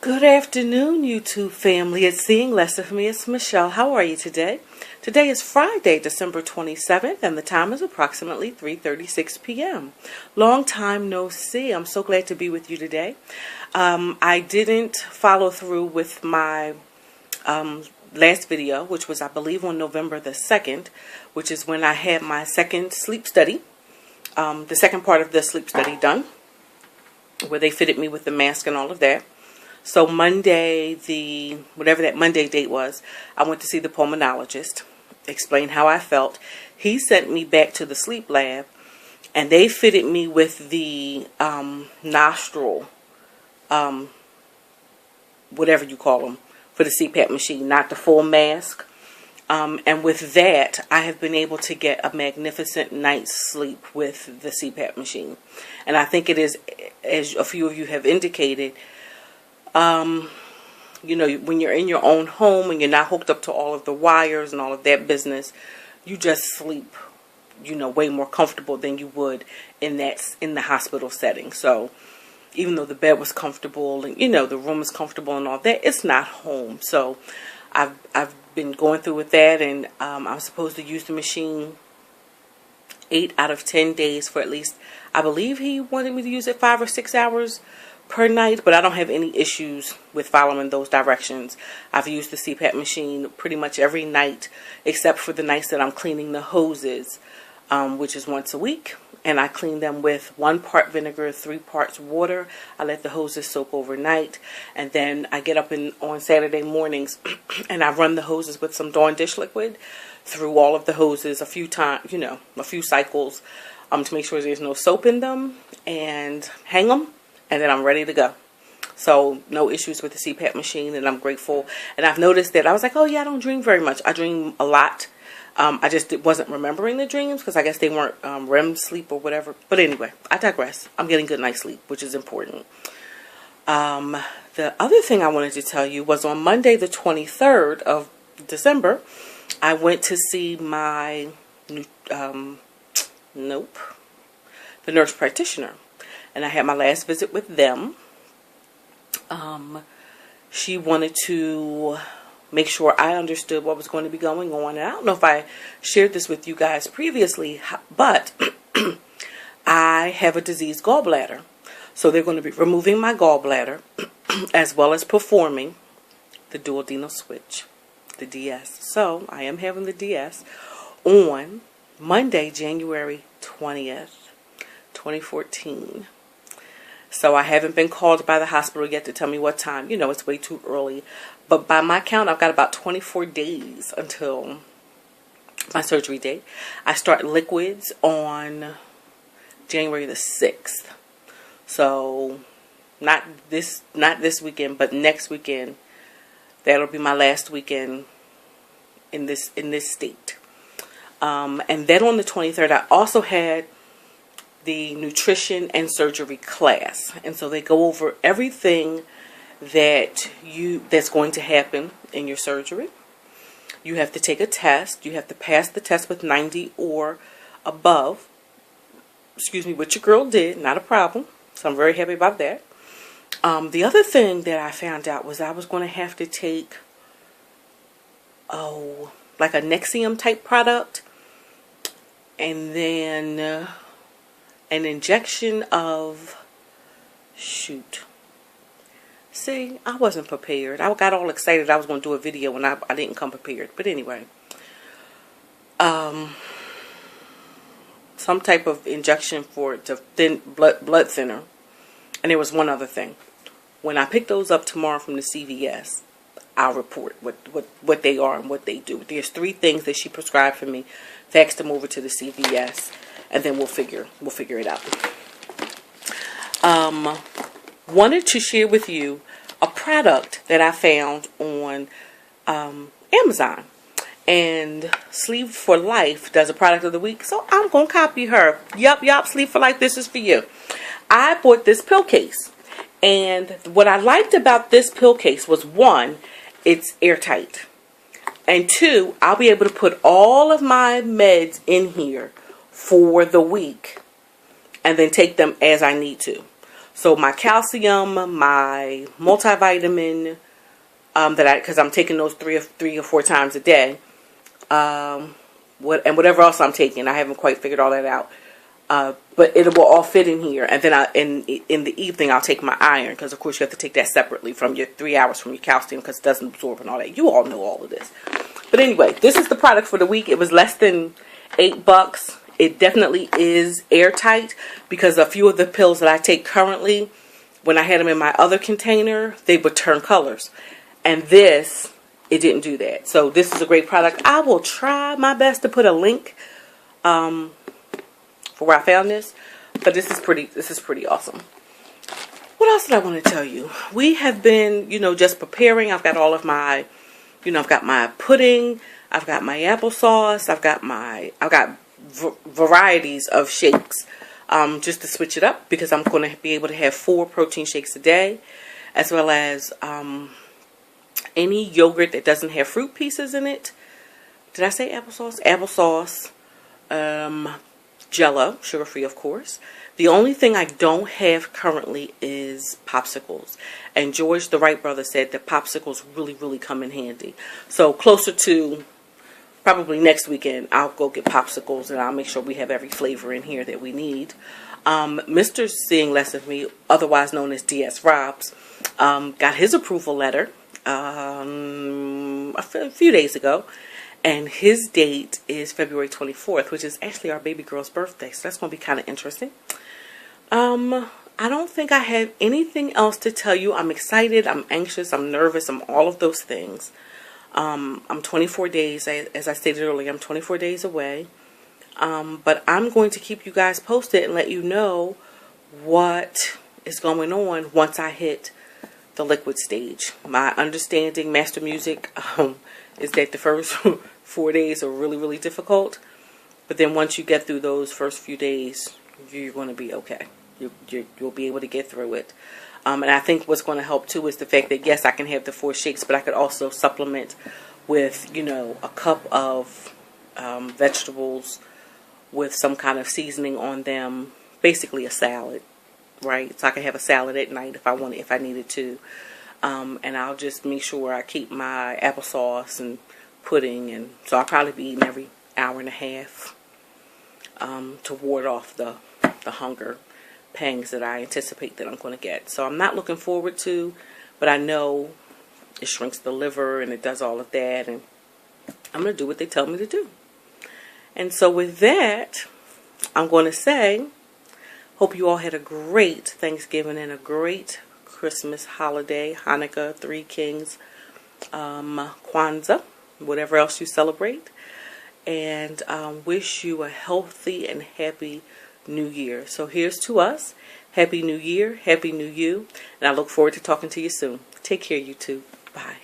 Good afternoon, YouTube family. It's Seeing Lesser for me. It's Michelle. How are you today? Today is Friday, December 27th, and the time is approximately 3:36 p.m. Long time no see. I'm so glad to be with you today. I didn't follow through with my last video, which was, I believe, on November the 2nd, which is when I had my second sleep study, the second part of the sleep study done, where they fitted me with the mask and all of that. So Monday, whatever that Monday date was, I went to see the pulmonologist, explain how I felt. He sent me back to the sleep lab, and they fitted me with the nostril, whatever you call them, for the CPAP machine, not the full mask. And with that, I have been able to get a magnificent night's sleep with the CPAP machine. And I think it is, as a few of you have indicated, you know, when you're in your own home and you're not hooked up to all of the wires and all of that business, you just sleep, you know, way more comfortable than you would in the hospital setting. So even though the bed was comfortable and, you know, the room is comfortable and all that, it's not home. So I've been going through with that, and I'm supposed to use the machine 8 out of 10 days for at least, I believe he wanted me to use it 5 or 6 hours per night, but I don't have any issues with following those directions. I've used the CPAP machine pretty much every night, except for the nights that I'm cleaning the hoses, which is once a week. And I clean them with 1 part vinegar, 3 parts water. I let the hoses soak overnight. And then I get up on Saturday mornings and I run the hoses with some Dawn dish liquid through all of the hoses a few times, you know, a few cycles, to make sure there's no soap in them, and hang them. And then I'm ready to go. So no issues with the CPAP machine, and I'm grateful. And I've noticed that I was like, oh yeah, I don't dream very much. I dream a lot. I just wasn't remembering the dreams because I guess they weren't REM sleep or whatever. But anyway, I digress. I'm getting good night's sleep, which is important. The other thing I wanted to tell you was on Monday the 23rd of December, I went to see my the nurse practitioner. And I had my last visit with them. She wanted to make sure I understood what was going to be going on. And I don't know if I shared this with you guys previously, but I have a diseased gallbladder. So they're going to be removing my gallbladder as well as performing the Duodenal Switch, the DS. So I am having the DS on Monday, January 20th, 2014. So I haven't been called by the hospital yet to tell me what time. You know, it's way too early. But by my count, I've got about 24 days until my surgery date. I start liquids on January the 6th. So not this weekend, but next weekend. That'll be my last weekend in this state. And then on the 23rd, I also had the nutrition and surgery class, and so they go over everything that's going to happen in your surgery. You have to take a test. You have to pass the test with 90 or above. Excuse me, what your girl did, not a problem. So I'm very happy about that. The other thing that I found out was I was going to have to take like a Nexium type product, and then an injection of, see, I wasn't prepared. I got all excited I was going to do a video and I didn't come prepared. But anyway, some type of injection to thin blood thinner. And there was one other thing. When I pick those up tomorrow from the CVS, I'll report what they are and what they do. There's 3 things that she prescribed for me. Fax them over to the CVS. And then we'll figure it out. Wanted to share with you a product that I found on Amazon. And Sleep for Life does a product of the week, so I'm going to copy her. Yup, Sleep for Life, this is for you. I bought this pill case. And what I liked about this pill case was, 1, it's airtight. And 2, I'll be able to put all of my meds in here for the week and then take them as I need to. So my calcium, my multivitamin, because I'm taking those three or four times a day, whatever else I'm taking, I haven't quite figured all that out. But it will all fit in here, and then in the evening I'll take my iron, because of course you have to take that separately from your 3 hours from your calcium, because it doesn't absorb and all that. You all know all of this. But anyway, this is the product for the week. It was less than $8. It definitely is airtight, because a few of the pills that I take currently, when I had them in my other container, they would turn colors, and this, it didn't do that. So this is a great product. I will try my best to put a link for where I found this, but this is pretty awesome. What else did I want to tell you? We have been, just preparing. I've got all of my, I've got my pudding, I've got my applesauce, I've got varieties of shakes, just to switch it up, because I'm going to be able to have 4 protein shakes a day, as well as any yogurt that doesn't have fruit pieces in it. Did I say applesauce? Applesauce, Jello, sugar-free of course. The only thing I don't have currently is popsicles. And George, the Wright brother, said that popsicles really, really come in handy. So closer to probably next weekend, I'll go get popsicles, and I'll make sure we have every flavor in here that we need. Mr. Seeing Less of Me, otherwise known as DS Robs, got his approval letter a few days ago. And his date is February 24th, which is actually our baby girl's birthday. So that's going to be kind of interesting. I don't think I have anything else to tell you. I'm excited. I'm anxious. I'm nervous. I'm all of those things. I'm 24 days, as I stated earlier, I'm 24 days away. But I'm going to keep you guys posted and let you know what is going on once I hit the liquid stage. My understanding, Master Music, is that the first 4 days are really, really difficult. But then once you get through those first few days, you're going to be okay. You'll be able to get through it. And I think what's going to help too is the fact that, yes, I can have the 4 shakes, but I could also supplement with, a cup of vegetables with some kind of seasoning on them. Basically a salad, right? So I can have a salad at night if I needed to. And I'll just make sure I keep my applesauce and pudding, and so I'll probably be eating every hour and a half to ward off the hunger pangs that I anticipate that I'm going to get. So I'm not looking forward to, but I know it shrinks the liver and it does all of that, and I'm going to do what they tell me to do. And so with that, I'm going to say, hope you all had a great Thanksgiving and a great Christmas holiday, Hanukkah, Three Kings, Kwanzaa, whatever else you celebrate, and wish you a healthy and happy New Year. So here's to us. Happy New Year, Happy New You, and I look forward to talking to you soon. Take care, you two. Bye.